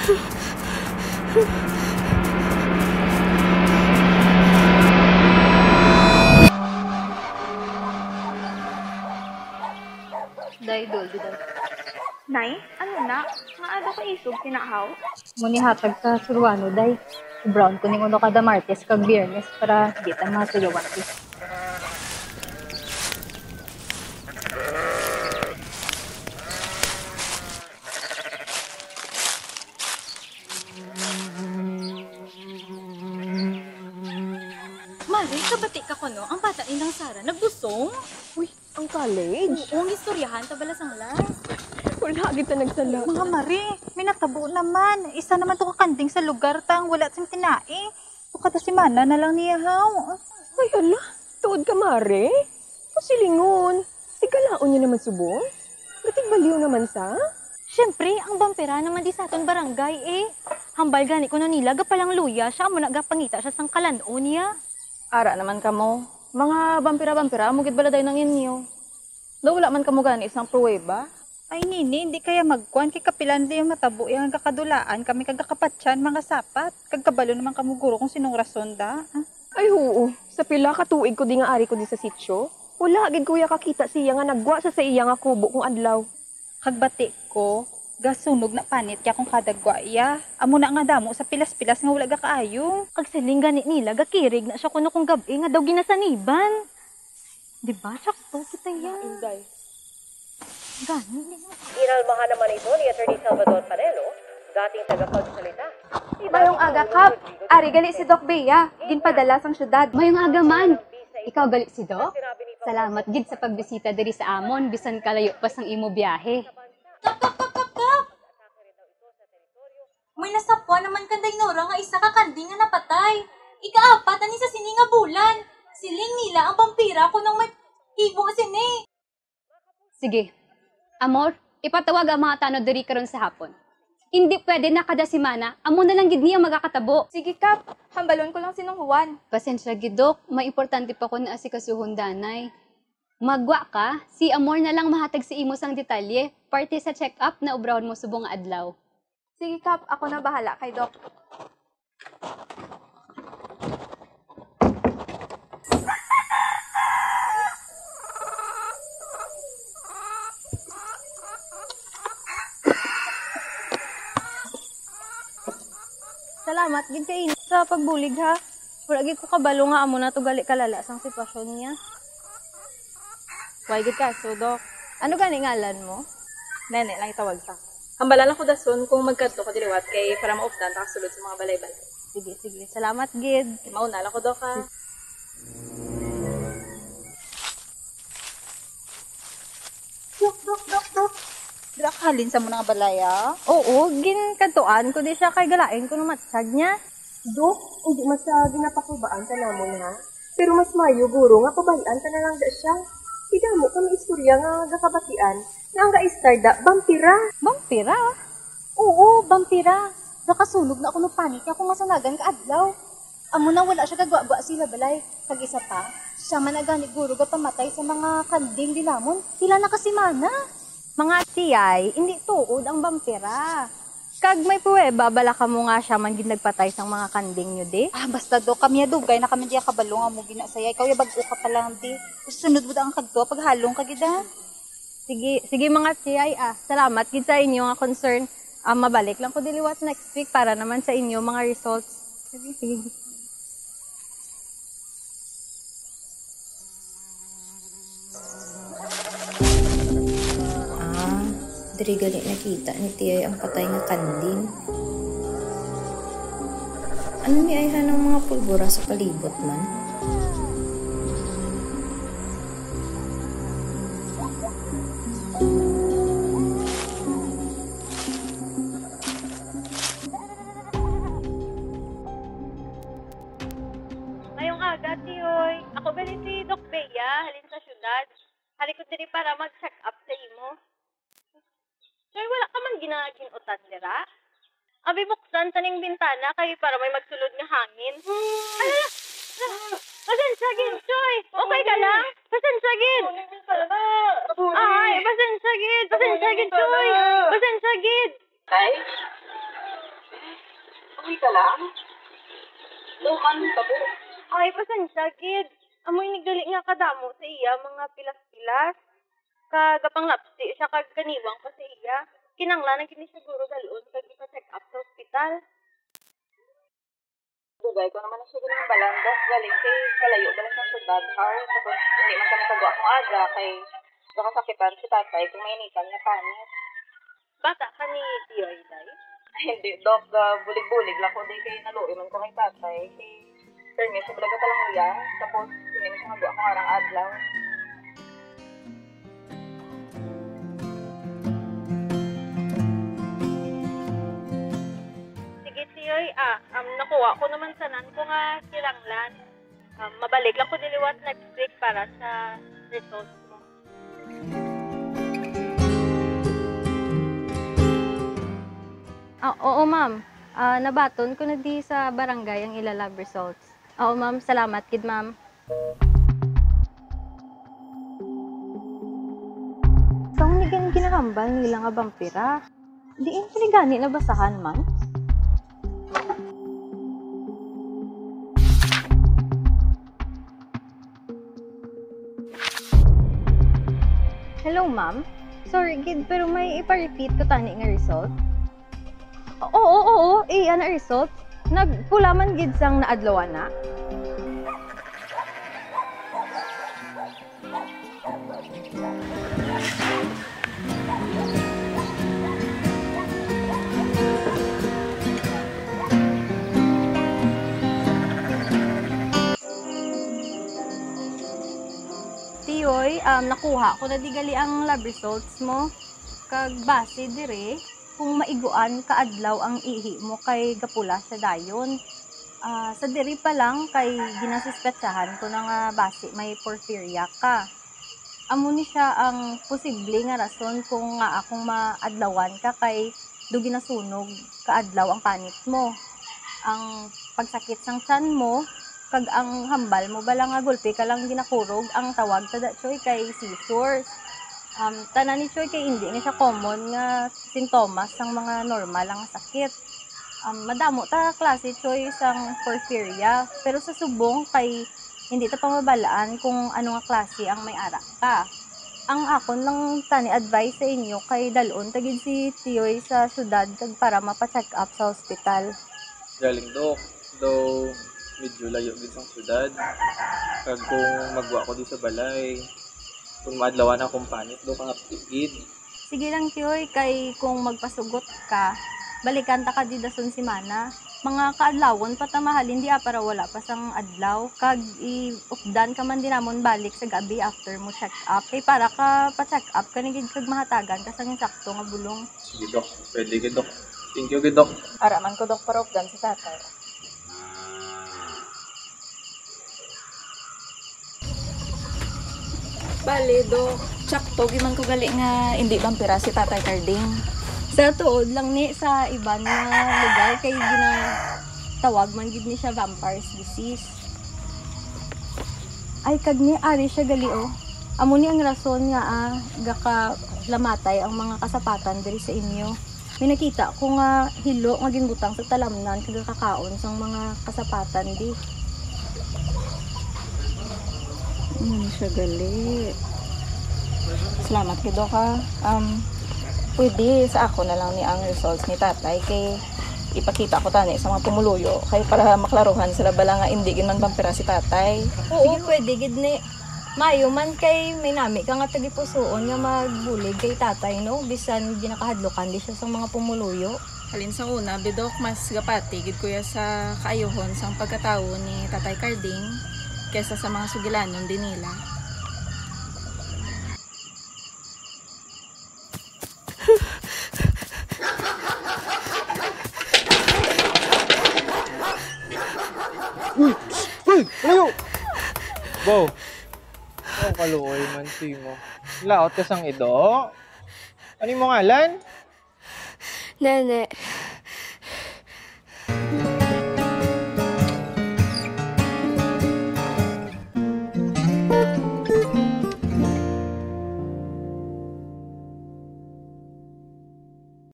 Day, dol, day. Nay, ano na? Maado ka isog kinahaw? Muni hatag ka suruano, day. Brown ko ning uno kada Martes kag Biyernes para di ta matuyawan ko. Mari, kabati ka ko no? Ang bata inang Sara, nagbusong? Uy, ang college? Oo, ang istoryahan, tabala sang las. Wala kita nagsala. Mga Mari, may natabo naman. Isa naman to kakanding sa lugar tang wala sing tinai. O kada simana na lang niya haw. Ay, ala. Tuod ka, Mare. Pasilingon. Tigalaon niyo naman subong. Gating baliw naman sa? Siyempre, ang bampira naman di sa aton barangay eh. Hambal gani ko no nila, gapalang luya siya, mo nagapangita siya sang kalano niya. Ara naman kamo. Mga bampira-bampira, mugid baladay ng inyo. Daw wala man kamo gani isang pruweba. Ay nini, hindi kaya magkuan kay kapilan di yung matabo yung kakadulaan kami kagakapatsyan mga sapat. Kagkabalo naman kamo guro kung sinong rason da. Ay, oo. Sa pila katuig ko di nga ari ko di sa sityo. Wala, agad kuya kakita siya nga nagwa sa iya nga kubo kung adlaw. Kagbati ko, gasunog na panit kaya kung kadagwa iya. Amo na nga damo sa pilas-pilas nga wala ga kaayo. Kag siling gani nila, gakirig na siya kuno kung gabi nga daw ginasaniban. Diba? Sakto kita yan. Inday. Gani. Inalmahan naman ito ni Atty. Salvador Panelo, dating tagapagsalita. Mayong aga kap. Ari gali si Doc Bea, ginpadala sang syudad. Mayong aga man. Ikaw gali si Doc? Salamat gid sa pagbisita diri sa amon bisan kalayo pa sang imo biyahe. Kap! May nasapwa naman kanday Nora nga isa ka kanding nga napatay. Ikaapat ani sa sini nga bulan. Siling nila ang vampira ko nang may ibong sini. Sige. Amor, ipatawag ang mga tanod diri karon sa hapon. Hindi pwede na kada semana, amo na lang gid niya magakatabo. Sige kap, hambalon ko lang sinong Juan. Pasensya gid Dok, may importante pa ko na asikasuhon danay. Magwa ka, si Amor na lang mahatag si imo sang detalye, parte sa check-up na ubrahon mo subong nga adlaw. Sige kap, ako na bahala kay Doc. Salamat gid kay sa pagbulig ha. Wala gid ko kabalo nga amo na to gali kalala sang sitwasyon niya. Why gid ka so Doc? Ano gani ngalan mo? Nene lang itawag sa. Hambala lang ko dason kung magkadto ko diliwat kay para maupdan ta sulod sa mga balay-balay. Sige. Salamat gid. Mauna lang ko Doc ha. Dok. Dira halin sa mo nga balaya. Oo, ginkantuan ko di siya kay galain ko ng matsag niya. Dok, hindi mas ginapakubaan ka namon ha. Pero mas mayo guro nga pabalaan ka na lang da siya. Ida mo kami istorya nga gakabatian nga ang ga-star da vampira. Vampira? Oo, vampira. Nakasunog na ako ng panik ako nga sanagan ka adlaw. Amo na wala siya kagwa-gwa sila balay. Kag isa pa, siya man agani guro ga pamatay sa mga kanding dinamon. Sila nakasimana. Mga tiyay, hindi tuod ang vampira. Kag may puweba, bala ka mo nga siya man ginagpatay sang mga kanding nyo di. Basta do kami dugay na kami diya kabalo nga mo ginasaya. Ikaw ya bag-o ka pa lang di. Sunod mo ang kagto pag halong ka gida. Sige mga tiyay Salamat gid sa inyo nga concern. Mabalik lang ko diliwat next week para naman sa inyo mga results. Sige. Diri gali nakita ni Tiyay ang patay nga kanding. Ano ni ay hanang mga pulbura sa palibot man? Ngayong aga, tiyoy. Ako gali si Doc Bea, halin sa syudad. Hali ko diri para mag-check up sa imo. Sir, wala ka man ginaginutan dira? Abi buksan taning bintana kay para may magsulod nga hangin. Ala! Pasensya gid, Choy! Okay ka lang? Pasensya gid! Ay, pasensya gid, Choy! Pasensya gid! Ay? Uy ka lang? Luman ka po. Ay, pasensya, kid. Amoy nagdali nga kadamo sa iya, mga pilas-pilas. Kagapang lapsi siya kag kaniwang pa sa iya. Kinanglan ang kini siguro dalon kag ipa-check up sa ospital. Dugay ko naman na siya ganun balandas. Galing kay kalayo balas ng sundad house. Tapos hindi man kami kagawa kong aga kay baka sakitan si tatay kung may initan na panis. Bata ka ni Tiyoy, day? Ay, hindi, Dok. Bulig-bulig lang ko. Di kay naluwi man ko kay tatay. Kay permis, yung talaga palang uya. Tapos hindi mo siya magawa kong arang adlaw. Sige, Tiyoy, nakuha ko naman sanan ko nga kilanglan. Mabalik lang ko niliwat next week para sa results mo. Oo, ma'am. Nabaton ko na di sa barangay ang ilalab results. Oo, ma'am. Salamat, kid, ma'am. Saan ni ganun ginakambal nila nga vampira? Di yung gani na basahan, ma'am? Hello, ma'am. Sorry, kid, pero may ipa-repeat ko tani nga result. Oo. Ano result? Nagpula man gid sang naadlawan na. Tiyoy, nakuha ko na digali ang lab results mo. Kag base dire, kung maiguan kaadlaw ang ihi mo kay gapula sa dayon. Sa diri pa lang kay ginasuspetsahan ko na nga base may porphyria ka. Amo ni siya ang posible nga rason kung nga akong maadlawan ka kay do ginasunog kaadlaw ang panit mo. Ang pagsakit sang tiyan mo kag ang hambal mo bala nga gulpi ka lang ginakurog ang tawag sa dachoy kay seizures. Tanan ni Choy kay hindi ni siya common nga sintomas sang mga normal ang sakit. Madamo ta klase Choy sang porphyria, pero sa subong kay hindi ta pamabalaan kung ano nga klase ang may ara ka. Ang akon lang tani advice sa inyo kay dalon tagid si Tiyoy sa syudad kag para mapa-check up sa ospital. Galing, Dok. Though medyo layo gid sang syudad. Kag kung magwa ko di sa balay, kung maadlawan akong panit, Dok, hapigid. Sige lang Tiyoy, kay kung magpasugot ka, balikan ta ka di dason si Mana. Mga kaadlawon patamahalin di para wala pa sang adlaw. Kag i-updan ka man din namon balik sa gabi after mo check up. Kay para ka pa-check up ka gid kag mahatagan ka sang insakto nga bulong. Sige, Dok. Pwede gid, Dok. Thank you gid, Dok. Araman ko Dok para updan si tatay. Bale, Dok. Tsakto, giman ko gali nga hindi vampira si Tatay Carding. Sa tuod lang ni sa iban nga lugar kay tawag man gid ni siya vampire's disease. Ay kag ni ari siya gali oh. Amo ni ang rason nga gaka lamatay ang mga kasapatan diri sa inyo. May nakita ko nga hilo nga ginbutang sa talamnan kag kakaon sang mga kasapatan di. Ano siya gali? Salamat kido ka. Pwede sa ako na lang ni ang results ni tatay kay ipakita ko tani sa mga pumuluyo kay para maklaruhan sila bala nga hindi gid man vampira si tatay. Oo, pwede gid ni. Mayo man kay may nami ka nga tagipusoon nga magbulig kay tatay no bisan ginakahadlokan di siya sa mga pumuluyo. Halin sa una, bidok mas gapati gid kuya sa kaayohon sang pagkatawo ni Tatay Carding kaysa sa mga sugilanon din nila. Uy! Layo! Bo! Oh, kaluoy man mo. Laot ka sang ido. Ano yung ngalan? Nene.